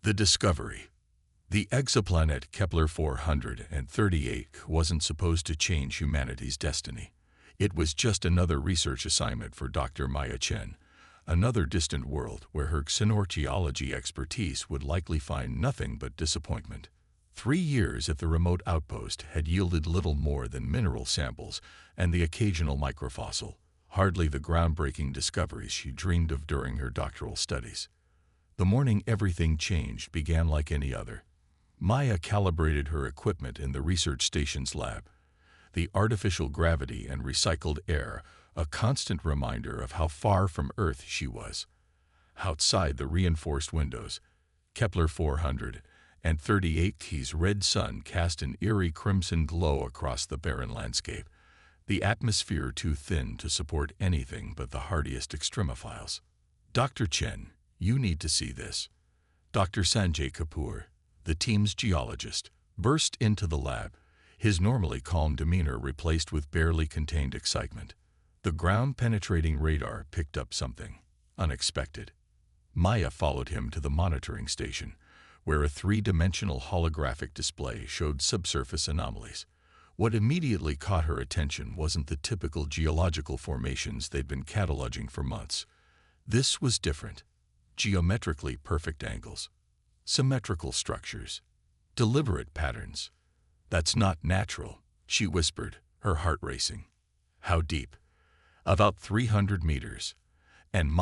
The discovery. The exoplanet Kepler-438 wasn't supposed to change humanity's destiny. It was just another research assignment for Dr. Maya Chen, another distant world where her xenorchaeology expertise would likely find nothing but disappointment. 3 years at the remote outpost had yielded little more than mineral samples and the occasional microfossil, hardly the groundbreaking discoveries she dreamed of during her doctoral studies. The morning everything changed began like any other. Maya calibrated her equipment in the research station's lab. The artificial gravity and recycled air, a constant reminder of how far from Earth she was. Outside the reinforced windows, Kepler-438's red sun cast an eerie crimson glow across the barren landscape, the atmosphere too thin to support anything but the hardiest extremophiles. Dr. Chen, you need to see this. Dr. Sanjay Kapoor, the team's geologist, burst into the lab, his normally calm demeanor replaced with barely contained excitement. The ground-penetrating radar picked up something unexpected. Maya followed him to the monitoring station, where a three-dimensional holographic display showed subsurface anomalies. What immediately caught her attention wasn't the typical geological formations they'd been cataloging for months. This was different. Geometrically perfect angles, symmetrical structures, deliberate patterns. "That's not natural," she whispered, her heart racing. "How deep?" "About 300 meters. And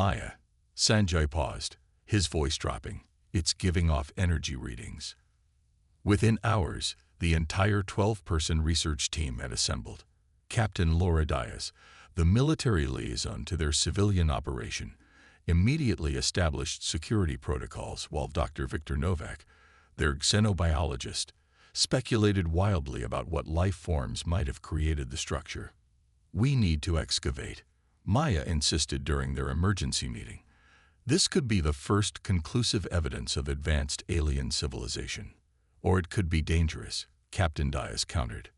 Sanjay paused, his voice dropping. "It's giving off energy readings." Within hours, the entire 12-person research team had assembled. Captain Laura Diaz, the military liaison to their civilian operation, immediately established security protocols, while Dr. Victor Novak, their xenobiologist, speculated wildly about what life forms might have created the structure. "We need to excavate," Maya insisted during their emergency meeting. "This could be the first conclusive evidence of advanced alien civilization. Or it could be dangerous," Captain Diaz countered.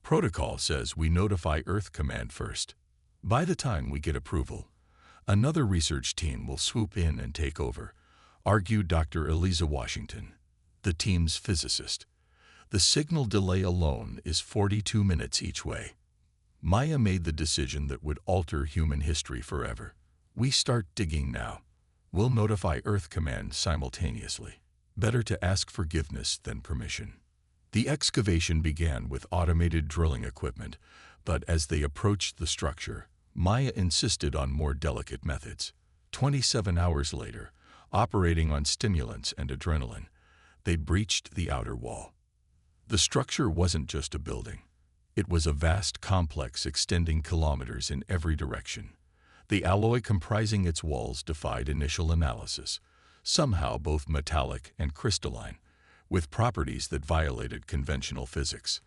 "Protocol says we notify Earth Command first. By the time we get approval, another research team will swoop in and take over," argued Dr. Eliza Washington, the team's physicist. "The signal delay alone is 42 minutes each way." Maya made the decision that would alter human history forever. "We start digging now. We'll notify Earth Command simultaneously. Better to ask forgiveness than permission." The excavation began with automated drilling equipment, but as they approached the structure, Maya insisted on more delicate methods. 27 hours later, operating on stimulants and adrenaline, they breached the outer wall. The structure wasn't just a building. It was a vast complex extending kilometers in every direction. The alloy comprising its walls defied initial analysis, somehow both metallic and crystalline, with properties that violated conventional physics.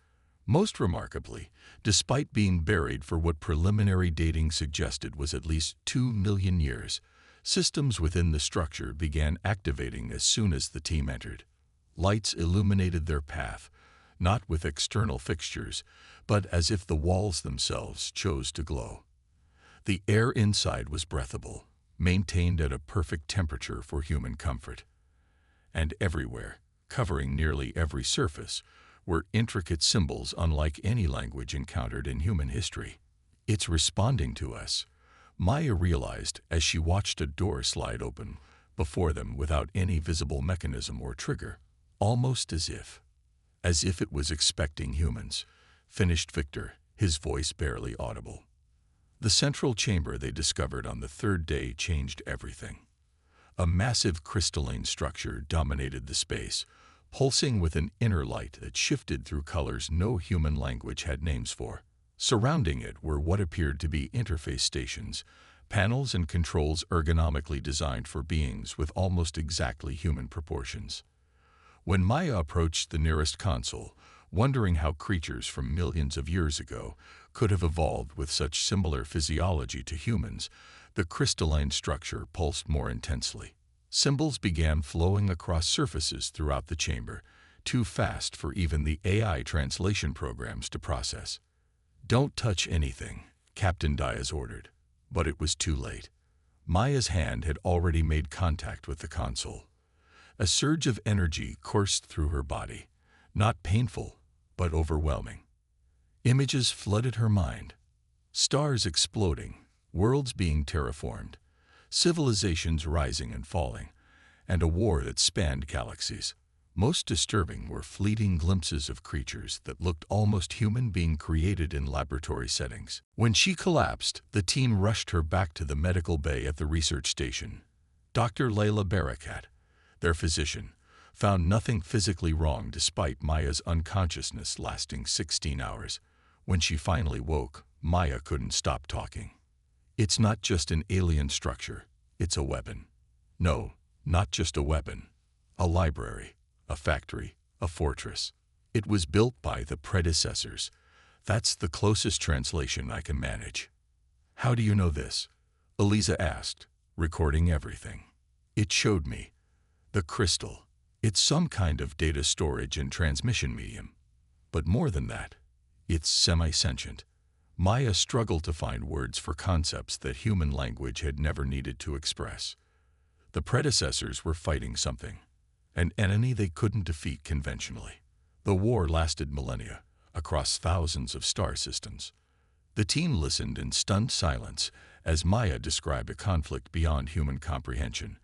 Most remarkably, despite being buried for what preliminary dating suggested was at least 2 million years, systems within the structure began activating as soon as the team entered. Lights illuminated their path, not with external fixtures, but as if the walls themselves chose to glow. The air inside was breathable, maintained at a perfect temperature for human comfort. And everywhere, covering nearly every surface, were intricate symbols unlike any language encountered in human history. "It's responding to us," Maya realized as she watched a door slide open before them without any visible mechanism or trigger, almost as if it was expecting humans, finished Victor, his voice barely audible. The central chamber they discovered on the third day changed everything. A massive crystalline structure dominated the space, pulsing with an inner light that shifted through colors no human language had names for. Surrounding it were what appeared to be interface stations, panels and controls ergonomically designed for beings with almost exactly human proportions. When Maya approached the nearest console, wondering how creatures from millions of years ago could have evolved with such similar physiology to humans, the crystalline structure pulsed more intensely. Symbols began flowing across surfaces throughout the chamber, too fast for even the AI translation programs to process. "Don't touch anything," Captain Diaz ordered. But it was too late. Maya's hand had already made contact with the console. A surge of energy coursed through her body, not painful, but overwhelming. Images flooded her mind. Stars exploding, worlds being terraformed, civilizations rising and falling, and a war that spanned galaxies. Most disturbing were fleeting glimpses of creatures that looked almost human being created in laboratory settings. When she collapsed, the team rushed her back to the medical bay at the research station. Dr. Layla Barakat, their physician, found nothing physically wrong despite Maya's unconsciousness lasting 16 hours. When she finally woke, Maya couldn't stop talking. It's not just an alien structure, it's a weapon. No, not just a weapon. A library, a factory, a fortress. It was built by the predecessors. That's the closest translation I can manage. How do you know this? Eliza asked, recording everything. It showed me. The crystal. It's some kind of data storage and transmission medium. But more than that, it's semi-sentient. Maya struggled to find words for concepts that human language had never needed to express. The predecessors were fighting something, an enemy they couldn't defeat conventionally. The war lasted millennia, across thousands of star systems. The team listened in stunned silence as Maya described a conflict beyond human comprehension,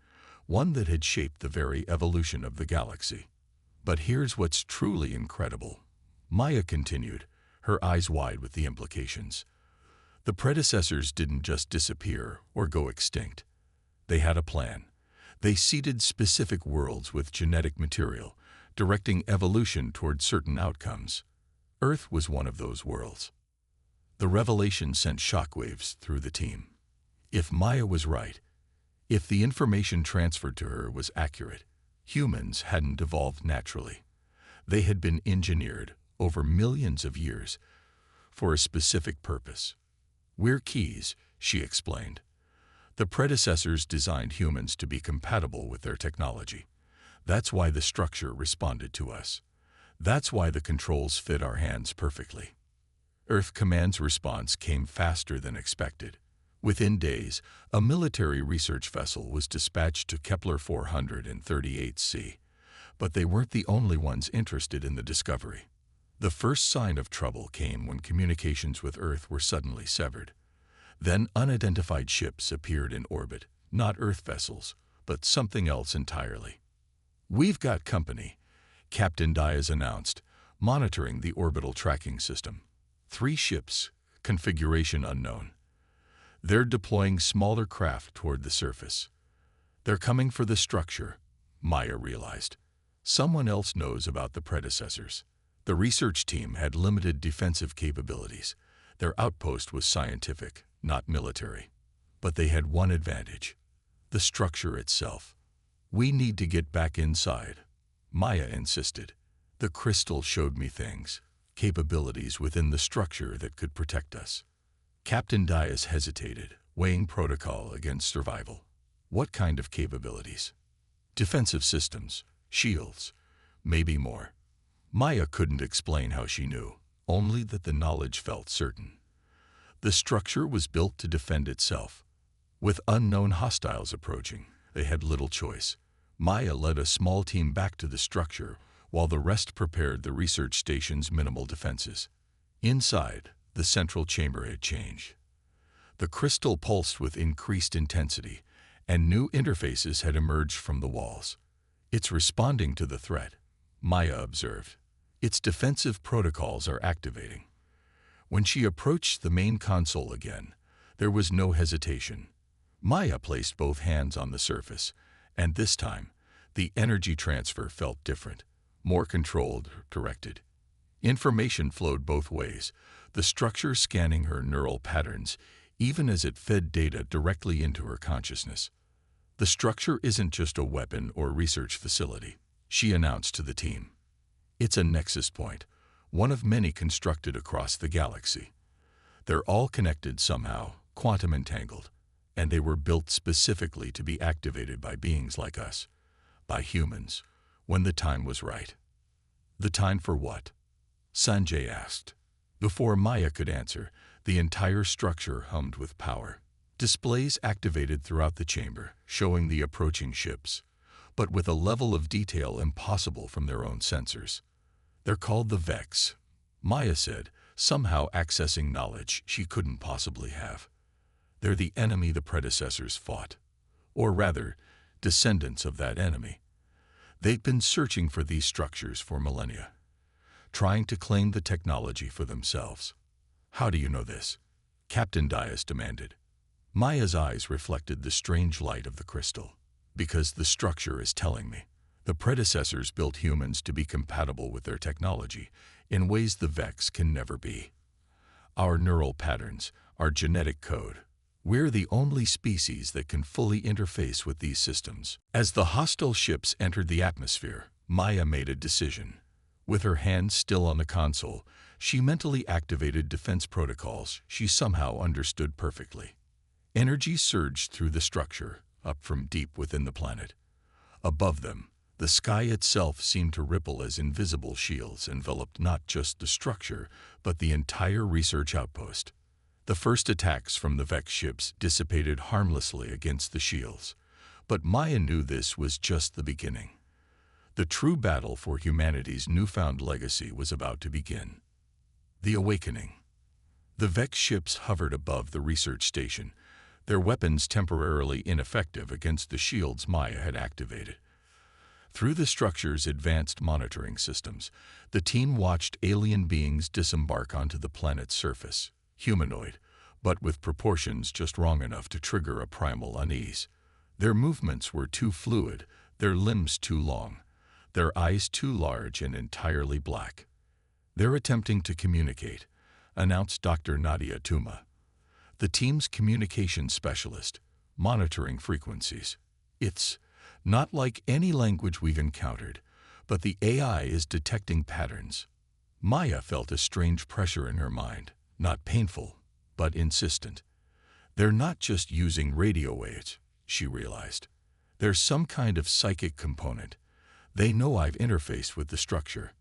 one that had shaped the very evolution of the galaxy. But here's what's truly incredible. Maya continued, her eyes wide with the implications. The predecessors didn't just disappear or go extinct. They had a plan. They seeded specific worlds with genetic material, directing evolution toward certain outcomes. Earth was one of those worlds. The revelation sent shockwaves through the team. If Maya was right, if the information transferred to her was accurate, humans hadn't evolved naturally. They had been engineered over millions of years for a specific purpose. We're keys, she explained. The predecessors designed humans to be compatible with their technology. That's why the structure responded to us. That's why the controls fit our hands perfectly. Earth Command's response came faster than expected. Within days, a military research vessel was dispatched to Kepler 438c. But they weren't the only ones interested in the discovery. The first sign of trouble came when communications with Earth were suddenly severed. Then unidentified ships appeared in orbit, not Earth vessels, but something else entirely. "We've got company," Captain Diaz announced, monitoring the orbital tracking system. 3 ships, configuration unknown. They're deploying smaller craft toward the surface. They're coming for the structure, Maya realized. Someone else knows about the predecessors. The research team had limited defensive capabilities. Their outpost was scientific, not military. But they had one advantage: the structure itself. "We need to get back inside," Maya insisted. "The crystal showed me things, capabilities within the structure that could protect us." Captain Diaz hesitated, weighing protocol against survival. What kind of capabilities? Defensive systems, shields, maybe more. Maya couldn't explain how she knew, only that the knowledge felt certain. The structure was built to defend itself. With unknown hostiles approaching, they had little choice. Maya led a small team back to the structure, while the rest prepared the research station's minimal defenses. Inside, the central chamber had changed. The crystal pulsed with increased intensity, and new interfaces had emerged from the walls. "It's responding to the threat," Maya observed. "Its defensive protocols are activating." When she approached the main console again, there was no hesitation. Maya placed both hands on the surface, and this time, the energy transfer felt different, more controlled, directed. Information flowed both ways, the structure scanning her neural patterns, even as it fed data directly into her consciousness. "The structure isn't just a weapon or research facility," she announced to the team. "It's a nexus point, one of many constructed across the galaxy. They're all connected somehow, quantum entangled, and they were built specifically to be activated by beings like us, by humans, when the time was right." "The time for what?" Sanjay asked. Before Maya could answer, the entire structure hummed with power. Displays activated throughout the chamber, showing the approaching ships. but with a level of detail impossible from their own sensors. They're called the Vex, Maya said, somehow accessing knowledge she couldn't possibly have. They're the enemy the predecessors fought. Or rather, descendants of that enemy. They've been searching for these structures for millennia, trying to claim the technology for themselves. How do you know this? Captain Dias demanded. Maya's eyes reflected the strange light of the crystal. Because the structure is telling me. The predecessors built humans to be compatible with their technology in ways the Vex can never be. Our neural patterns, our genetic code. We're the only species that can fully interface with these systems. As the hostile ships entered the atmosphere, Maya made a decision. With her hand still on the console, she mentally activated defense protocols she somehow understood perfectly. Energy surged through the structure, up from deep within the planet. Above them, the sky itself seemed to ripple as invisible shields enveloped not just the structure, but the entire research outpost. The first attacks from the Vex ships dissipated harmlessly against the shields, but Maya knew this was just the beginning. The true battle for humanity's newfound legacy was about to begin. The Awakening. The Vex ships hovered above the research station, their weapons temporarily ineffective against the shields Maya had activated. Through the structure's advanced monitoring systems, the team watched alien beings disembark onto the planet's surface, humanoid, but with proportions just wrong enough to trigger a primal unease. Their movements were too fluid, their limbs too long, their eyes too large and entirely black. "They're attempting to communicate," announced Dr. Nadia Tuma, the team's communication specialist, monitoring frequencies. "It's not like any language we've encountered, but the AI is detecting patterns." Maya felt a strange pressure in her mind, not painful, but insistent. "They're not just using radio waves," she realized. "There's some kind of psychic component. They know I've interfaced with the structure."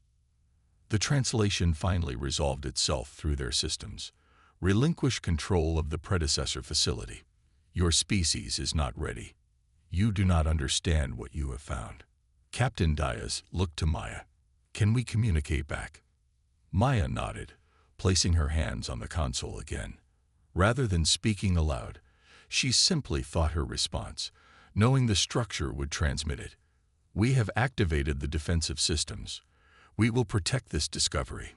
The translation finally resolved itself through their systems. "Relinquish control of the predecessor facility. Your species is not ready. You do not understand what you have found." Captain Dias looked to Maya. "Can we communicate back?" Maya nodded, placing her hands on the console again. Rather than speaking aloud, she simply thought her response, knowing the structure would transmit it. "We have activated the defensive systems. We will protect this discovery."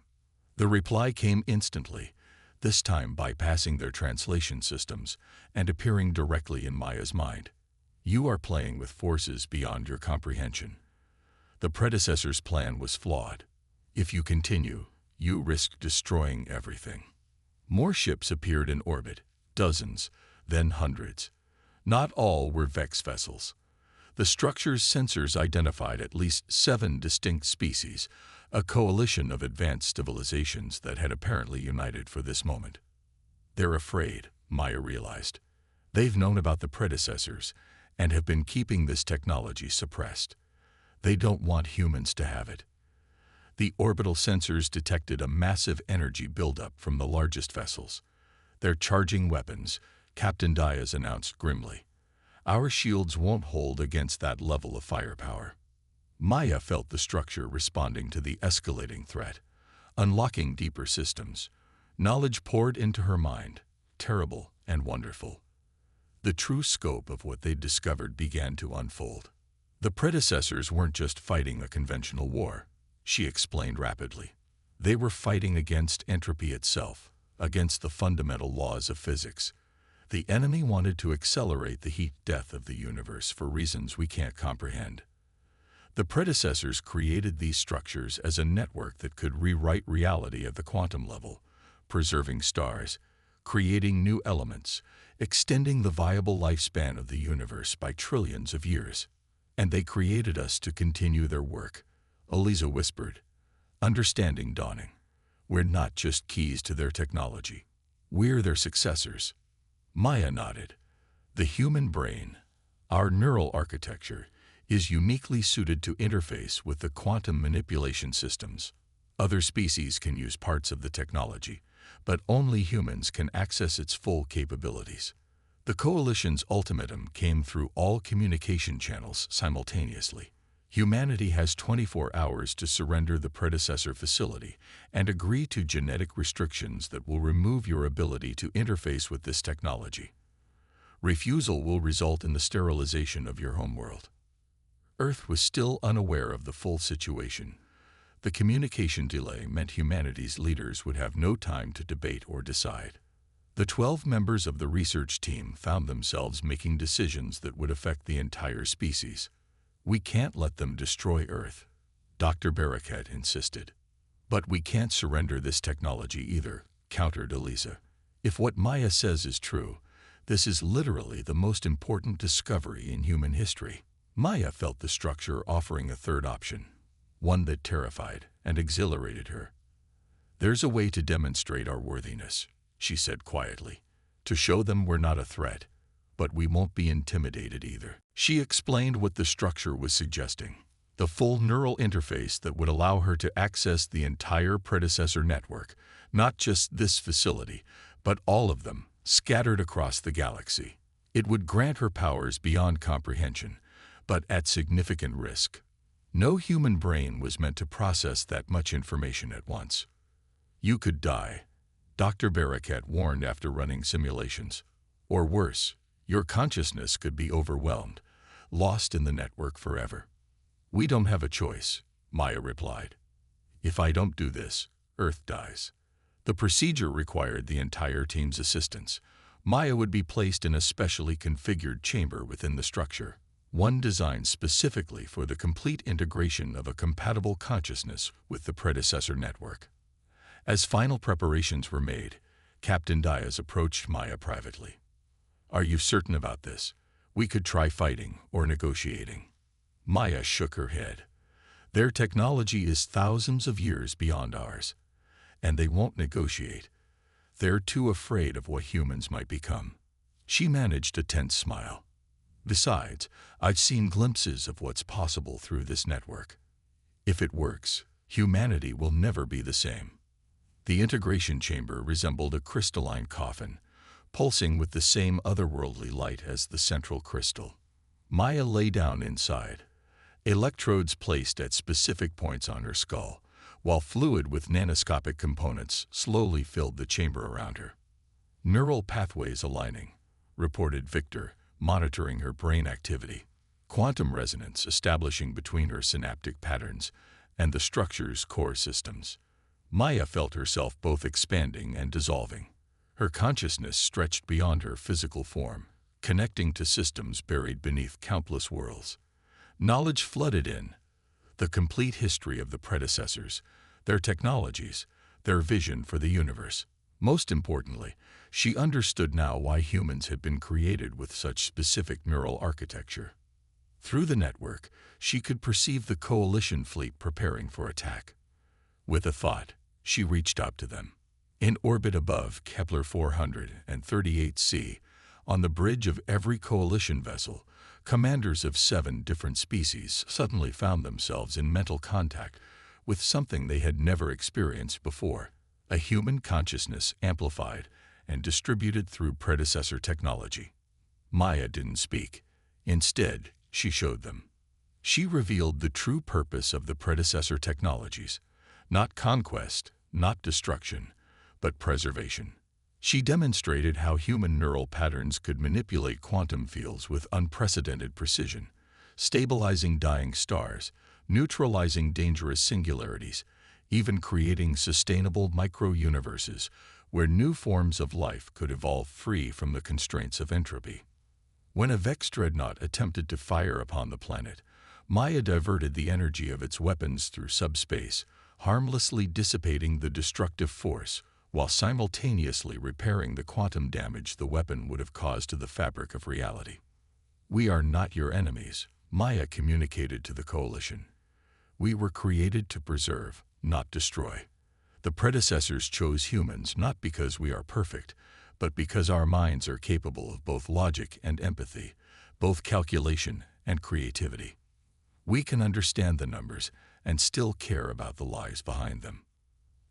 The reply came instantly, this time bypassing their translation systems and appearing directly in Maya's mind. "You are playing with forces beyond your comprehension. The predecessor's plan was flawed. If you continue, you risk destroying everything." More ships appeared in orbit, dozens, then hundreds. Not all were Vex vessels. The structure's sensors identified at least 7 distinct species, a coalition of advanced civilizations that had apparently united for this moment. "They're afraid," Maya realized. "They've known about the predecessors and have been keeping this technology suppressed. They don't want humans to have it." The orbital sensors detected a massive energy buildup from the largest vessels. "They're charging weapons," Captain Dias announced grimly. "Our shields won't hold against that level of firepower." Maya felt the structure responding to the escalating threat, unlocking deeper systems. Knowledge poured into her mind, terrible and wonderful. The true scope of what they'd discovered began to unfold. The predecessors weren't just fighting a conventional war, she explained rapidly. They were fighting against entropy itself, against the fundamental laws of physics. The enemy wanted to accelerate the heat death of the universe for reasons we can't comprehend. The predecessors created these structures as a network that could rewrite reality at the quantum level, preserving stars, creating new elements, extending the viable lifespan of the universe by trillions of years. "And they created us to continue their work," Eliza whispered, understanding dawning. "We're not just keys to their technology. We're their successors." Maya nodded. "The human brain, our neural architecture, is uniquely suited to interface with the quantum manipulation systems. Other species can use parts of the technology, but only humans can access its full capabilities. The Coalition's ultimatum came through all communication channels simultaneously. Humanity has 24 hours to surrender the predecessor facility and agree to genetic restrictions that will remove your ability to interface with this technology. Refusal will result in the sterilization of your homeworld. Earth was still unaware of the full situation. The communication delay meant humanity's leaders would have no time to debate or decide. The 12 members of the research team found themselves making decisions that would affect the entire species. "We can't let them destroy Earth," Dr. Barakat insisted. "But we can't surrender this technology either," countered Elisa. "If what Maya says is true, this is literally the most important discovery in human history." Maya felt the structure offering a third option, one that terrified and exhilarated her. "There's a way to demonstrate our worthiness," she said quietly, "to show them we're not a threat, but we won't be intimidated either." She explained what the structure was suggesting: the full neural interface that would allow her to access the entire predecessor network, not just this facility, but all of them, scattered across the galaxy. It would grant her powers beyond comprehension, but at significant risk. No human brain was meant to process that much information at once. "You could die," Dr. Barakat warned after running simulations. "Or worse, your consciousness could be overwhelmed, lost in the network forever." "We don't have a choice," Maya replied. "If I don't do this, Earth dies." The procedure required the entire team's assistance. Maya would be placed in a specially configured chamber within the structure, one designed specifically for the complete integration of a compatible consciousness with the predecessor network. As final preparations were made, Captain Diaz approached Maya privately. "Are you certain about this? We could try fighting or negotiating." Maya shook her head. "Their technology is thousands of years beyond ours, and they won't negotiate. They're too afraid of what humans might become." She managed a tense smile. "Besides, I've seen glimpses of what's possible through this network. If it works, humanity will never be the same." The integration chamber resembled a crystalline coffin, pulsing with the same otherworldly light as the central crystal. Maya lay down inside, electrodes placed at specific points on her skull, while fluid with nanoscopic components slowly filled the chamber around her. "Neural pathways aligning," reported Victor, monitoring her brain activity. "Quantum resonance establishing between her synaptic patterns and the structure's core systems." Maya felt herself both expanding and dissolving. Her consciousness stretched beyond her physical form, connecting to systems buried beneath countless worlds. Knowledge flooded in: the complete history of the predecessors, their technologies, their vision for the universe. Most importantly, she understood now why humans had been created with such specific neural architecture. Through the network, she could perceive the Coalition fleet preparing for attack. With a thought, she reached out to them. In orbit above Kepler 438c, on the bridge of every Coalition vessel, commanders of 7 different species suddenly found themselves in mental contact with something they had never experienced before: a human consciousness amplified and distributed through predecessor technology. Maya didn't speak. Instead, she showed them. She revealed the true purpose of the predecessor technologies: not conquest, not destruction, but preservation. She demonstrated how human neural patterns could manipulate quantum fields with unprecedented precision, stabilizing dying stars, neutralizing dangerous singularities, even creating sustainable micro-universes where new forms of life could evolve free from the constraints of entropy. When a Vex dreadnought attempted to fire upon the planet, Maya diverted the energy of its weapons through subspace, harmlessly dissipating the destructive force while simultaneously repairing the quantum damage the weapon would have caused to the fabric of reality. "We are not your enemies," Maya communicated to the Coalition. "We were created to preserve, not destroy. The predecessors chose humans not because we are perfect, but because our minds are capable of both logic and empathy, both calculation and creativity. We can understand the numbers and still care about the lives behind them."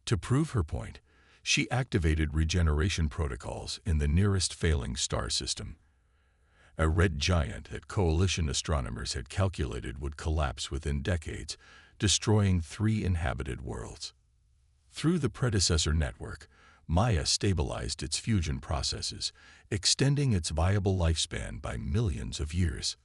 To prove her point, She activated regeneration protocols in the nearest failing star system, a red giant that coalition astronomers had calculated would collapse within decades, destroying 3 inhabited worlds. Through the predecessor network, Maya stabilized its fusion processes, extending its viable lifespan by millions of years.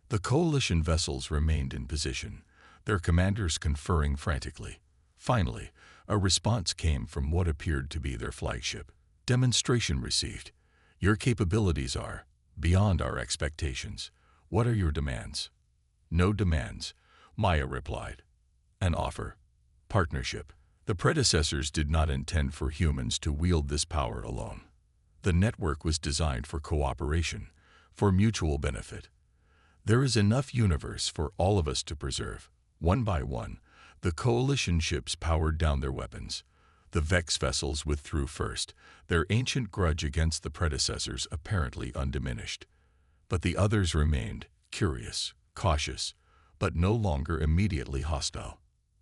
The coalition vessels remained in position, their commanders conferring frantically. Finally, a response came from what appeared to be their flagship. Demonstration received. Your capabilities are beyond our expectations. What are your demands? No demands, Maya replied. An offer. Partnership. The predecessors did not intend for humans to wield this power alone. The network was designed for cooperation, for mutual benefit. There is enough universe for all of us to preserve. One by one, the coalition ships powered down their weapons. The Vex vessels withdrew first, their ancient grudge against the predecessors apparently undiminished. But the others remained, curious, cautious, but no longer immediately hostile.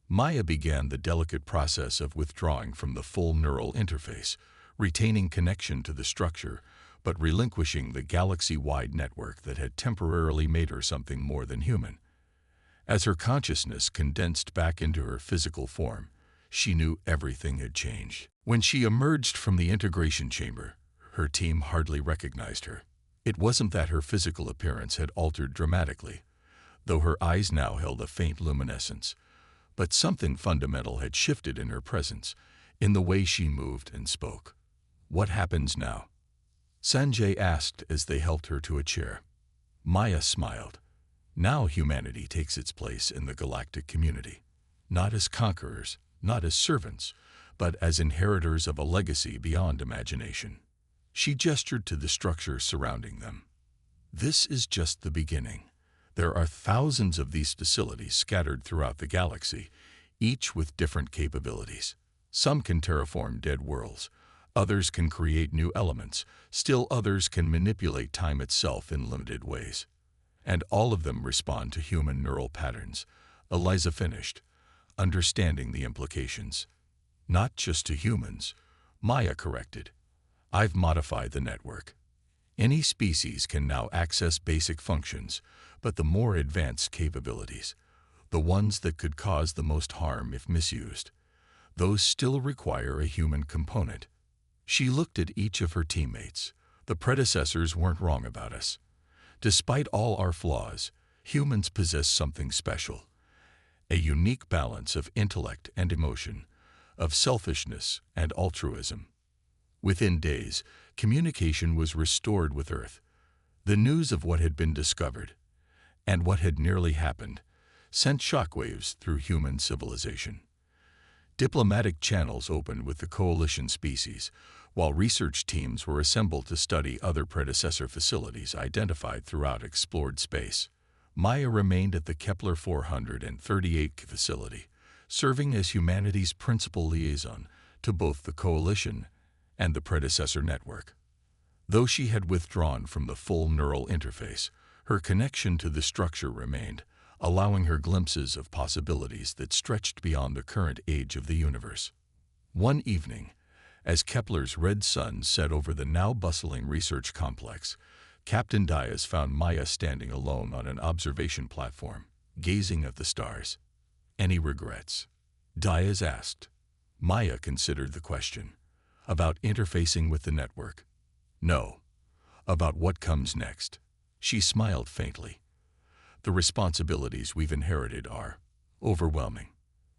Maya began the delicate process of withdrawing from the full neural interface, retaining connection to the structure, but relinquishing the galaxy-wide network that had temporarily made her something more than human. As her consciousness condensed back into her physical form, she knew everything had changed. When she emerged from the integration chamber, her team hardly recognized her. It wasn't that her physical appearance had altered dramatically, though her eyes now held a faint luminescence, but something fundamental had shifted in her presence, in the way she moved and spoke. What happens now? Sanjay asked as they helped her to a chair. Maya smiled. Now humanity takes its place in the galactic community, not as conquerors, not as servants, but as inheritors of a legacy beyond imagination. She gestured to the structure surrounding them. This is just the beginning. There are thousands of these facilities scattered throughout the galaxy, each with different capabilities. Some can terraform dead worlds, others can create new elements, still others can manipulate time itself in limited ways. And all of them respond to human neural patterns. Eliza finished, understanding the implications. Not just to humans, Maya corrected. I've modified the network. Any species can now access basic functions, but the more advanced capabilities, the ones that could cause the most harm if misused, those still require a human component. She looked at each of her teammates. The predecessors weren't wrong about us. Despite all our flaws, humans possess something special. A unique balance of intellect and emotion, of selfishness and altruism. Within days, communication was restored with Earth. The news of what had been discovered, and what had nearly happened, sent shockwaves through human civilization. Diplomatic channels opened with the coalition species, while research teams were assembled to study other predecessor facilities identified throughout explored space. Maya remained at the Kepler 438 facility, serving as humanity's principal liaison to both the coalition and the predecessor network. Though she had withdrawn from the full neural interface, her connection to the structure remained, allowing her glimpses of possibilities that stretched beyond the current age of the universe. One evening, as Kepler's red sun set over the now bustling research complex, Captain Diaz found Maya standing alone on an observation platform, gazing at the stars. Any regrets? Diaz asked. Maya considered the question. About interfacing with the network? No. About what comes next? She smiled faintly. The responsibilities we've inherited are overwhelming.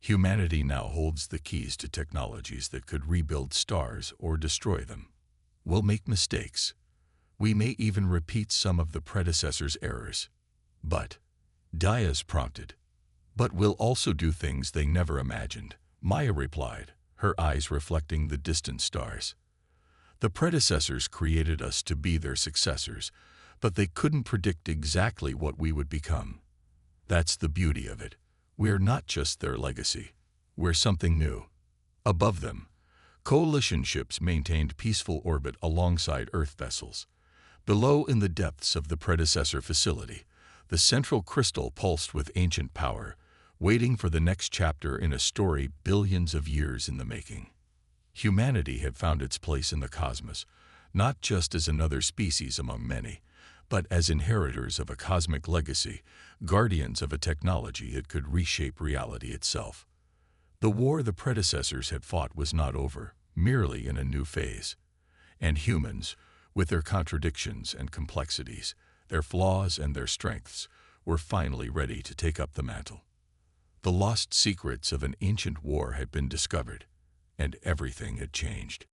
Humanity now holds the keys to technologies that could rebuild stars or destroy them. We'll make mistakes. We may even repeat some of the predecessors' errors. But, Diaz prompted, but we'll also do things they never imagined, Maya replied, her eyes reflecting the distant stars. The predecessors created us to be their successors, but they couldn't predict exactly what we would become. That's the beauty of it. We're not just their legacy. We're something new. Above them, coalition ships maintained peaceful orbit alongside Earth vessels. Below, in the depths of the predecessor facility, the central crystal pulsed with ancient power, waiting for the next chapter in a story billions of years in the making. Humanity had found its place in the cosmos, not just as another species among many, but as inheritors of a cosmic legacy, guardians of a technology that could reshape reality itself. The war the predecessors had fought was not over, merely in a new phase. And humans, with their contradictions and complexities, their flaws and their strengths, were finally ready to take up the mantle. The lost secrets of an ancient war had been discovered, and everything had changed.